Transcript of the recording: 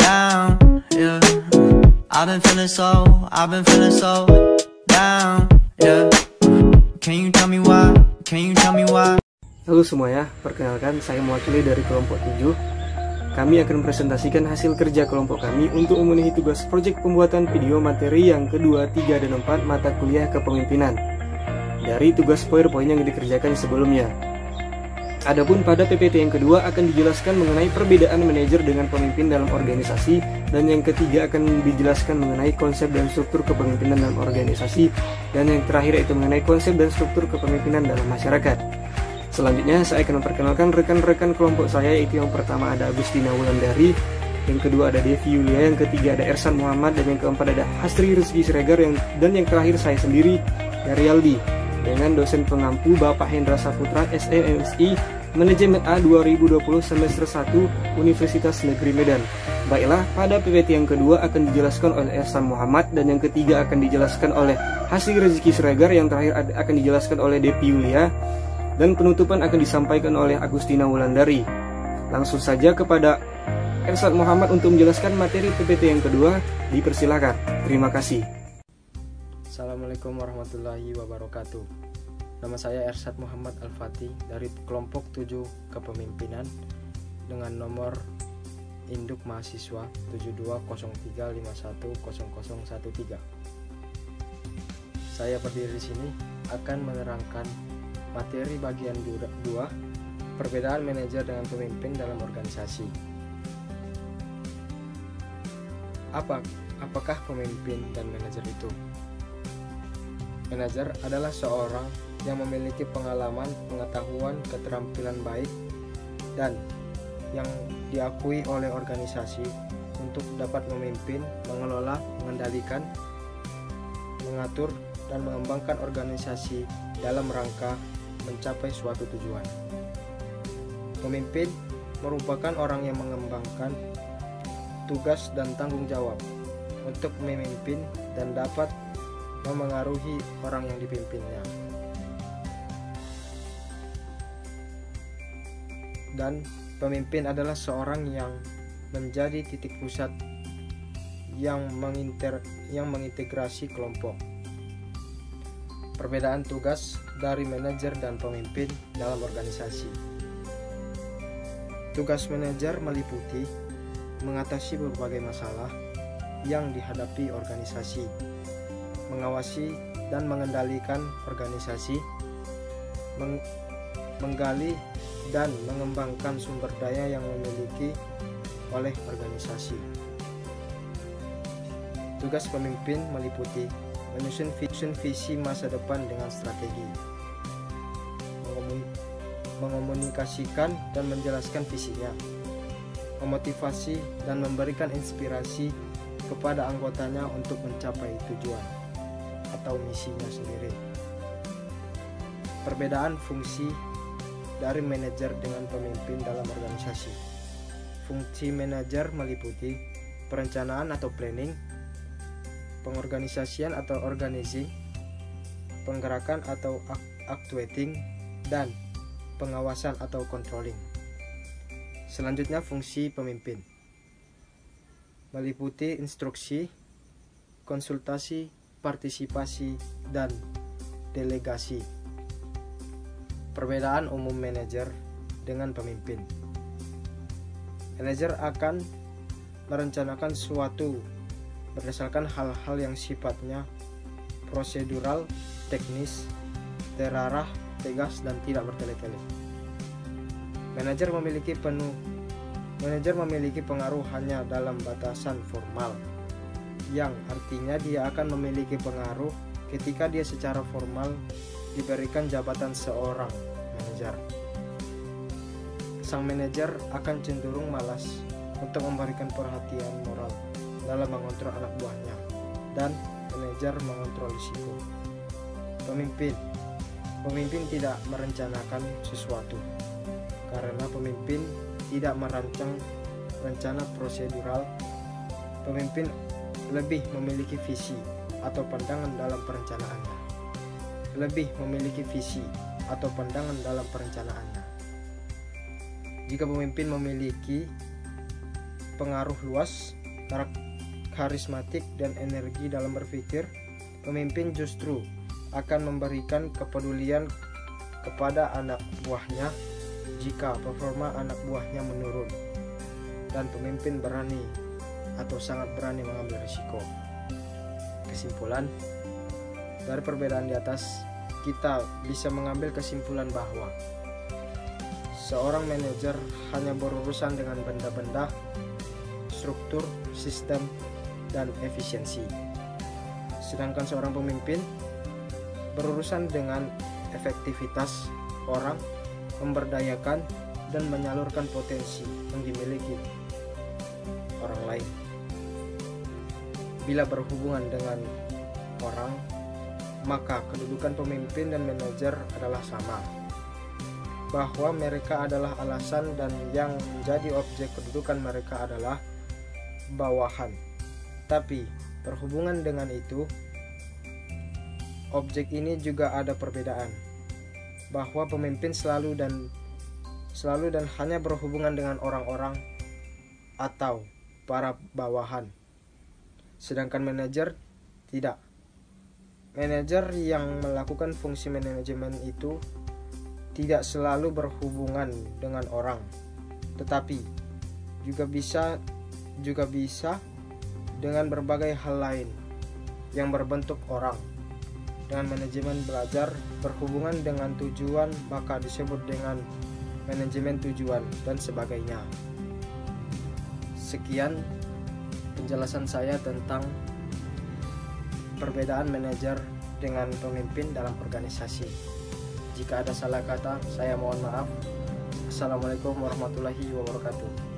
down, yeah. I've been feeling so down, yeah. Can you tell me why? Halo semuanya, perkenalkan saya mewakili dari kelompok 7. Kami akan presentasikan hasil kerja kelompok kami untuk memenuhi tugas proyek pembuatan video materi yang kedua, 3, dan 4 mata kuliah kepemimpinan dari tugas PowerPoint yang dikerjakan sebelumnya. Adapun pada PPT yang kedua akan dijelaskan mengenai perbedaan manajer dengan pemimpin dalam organisasi, dan yang ketiga akan dijelaskan mengenai konsep dan struktur kepemimpinan dalam organisasi, dan yang terakhir itu mengenai konsep dan struktur kepemimpinan dalam masyarakat. Selanjutnya saya akan memperkenalkan rekan-rekan kelompok saya, yaitu yang pertama ada Agustina Wulandari, yang kedua ada Devi Yulia, yang ketiga ada Ersan Muhammad, dan yang keempat ada Hastri Rizky Siregar, dan yang terakhir saya sendiri dari Aldi, dengan dosen pengampu Bapak Hendra Saputra, SMSI, Manajemen A 2020 semester 1 Universitas Negeri Medan. Baiklah, pada PPT yang kedua akan dijelaskan oleh Ersan Muhammad, dan yang ketiga akan dijelaskan oleh Hastri Rizky Siregar, yang terakhir akan dijelaskan oleh Devi Yulia, dan penutupan akan disampaikan oleh Agustina Wulandari. Langsung saja kepada Ersan Muhammad untuk menjelaskan materi PPT yang kedua. Dipersilakan. Terima kasih. Assalamualaikum warahmatullahi wabarakatuh. Nama saya Ersan Muhammad Al-Fatih dari kelompok 7 kepemimpinan dengan nomor induk mahasiswa 7203510013. Saya berdiri di sini akan menerangkan materi bagian 2, perbedaan manajer dengan pemimpin dalam organisasi. Apakah pemimpin dan manajer itu? Manajer adalah seorang yang memiliki pengalaman, pengetahuan, keterampilan baik, dan yang diakui oleh organisasi untuk dapat memimpin, mengelola, mengendalikan, mengatur, dan mengembangkan organisasi dalam rangka mencapai suatu tujuan. Pemimpin merupakan orang yang mengembangkan tugas dan tanggung jawab untuk memimpin dan dapat memengaruhi orang yang dipimpinnya. Dan pemimpin adalah seorang yang menjadi titik pusat yang mengintegrasi kelompok. Perbedaan tugas dari manajer dan pemimpin dalam organisasi. Tugas manajer meliputi mengatasi berbagai masalah yang dihadapi organisasi, mengawasi dan mengendalikan organisasi, menggali dan mengembangkan sumber daya yang dimiliki oleh organisasi. Tugas pemimpin meliputi menyusun visi masa depan dengan strategi, mengomunikasikan dan menjelaskan visinya, memotivasi dan memberikan inspirasi kepada anggotanya untuk mencapai tujuan atau misinya sendiri. Perbedaan fungsi dari manajer dengan pemimpin dalam organisasi. Fungsi manajer meliputi perencanaan atau planning, pengorganisasian atau organizing, penggerakan atau actuating, dan pengawasan atau controlling. Selanjutnya fungsi pemimpin meliputi instruksi, konsultasi, partisipasi, dan delegasi. Perbedaan umum manajer dengan pemimpin. Manajer akan merencanakan suatu berdasarkan hal-hal yang sifatnya prosedural, teknis, terarah, tegas, dan tidak bertele-tele. Manajer memiliki pengaruh hanya dalam batasan formal, yang artinya dia akan memiliki pengaruh ketika dia secara formal diberikan jabatan seorang manajer. Sang manajer akan cenderung malas untuk memberikan perhatian moral dalam mengontrol anak buahnya, dan manajer mengontrol risiko. Pemimpin tidak merencanakan sesuatu, karena pemimpin tidak merancang rencana prosedural. Pemimpin lebih memiliki visi atau pandangan dalam perencanaannya. Jika pemimpin memiliki pengaruh luas, karismatik, dan energi dalam berpikir, pemimpin justru akan memberikan kepedulian kepada anak buahnya jika performa anak buahnya menurun, dan pemimpin berani atau sangat berani mengambil risiko. Kesimpulan dari perbedaan di atas, kita bisa mengambil kesimpulan bahwa seorang manajer hanya berurusan dengan benda-benda, struktur, sistem, dan efisiensi. Sedangkan seorang pemimpin berurusan dengan efektivitas orang, memberdayakan, dan menyalurkan potensi yang dimiliki orang lain. Bila berhubungan dengan orang, maka kedudukan pemimpin dan manajer adalah sama, bahwa mereka adalah alasan dan yang menjadi objek kedudukan mereka adalah bawahan. Tapi berhubungan dengan itu, objek ini juga ada perbedaan, bahwa pemimpin selalu dan hanya berhubungan dengan orang-orang atau para bawahan, sedangkan manajer tidak. Manajer yang melakukan fungsi manajemen itu tidak selalu berhubungan dengan orang, tetapi juga bisa dengan berbagai hal lain yang berbentuk orang. Dengan manajemen belajar berhubungan dengan tujuan, maka disebut dengan manajemen tujuan dan sebagainya. Sekian penjelasan saya tentang perbedaan manajer dengan pemimpin dalam organisasi. Jika ada salah kata, saya mohon maaf. Assalamualaikum warahmatullahi wabarakatuh.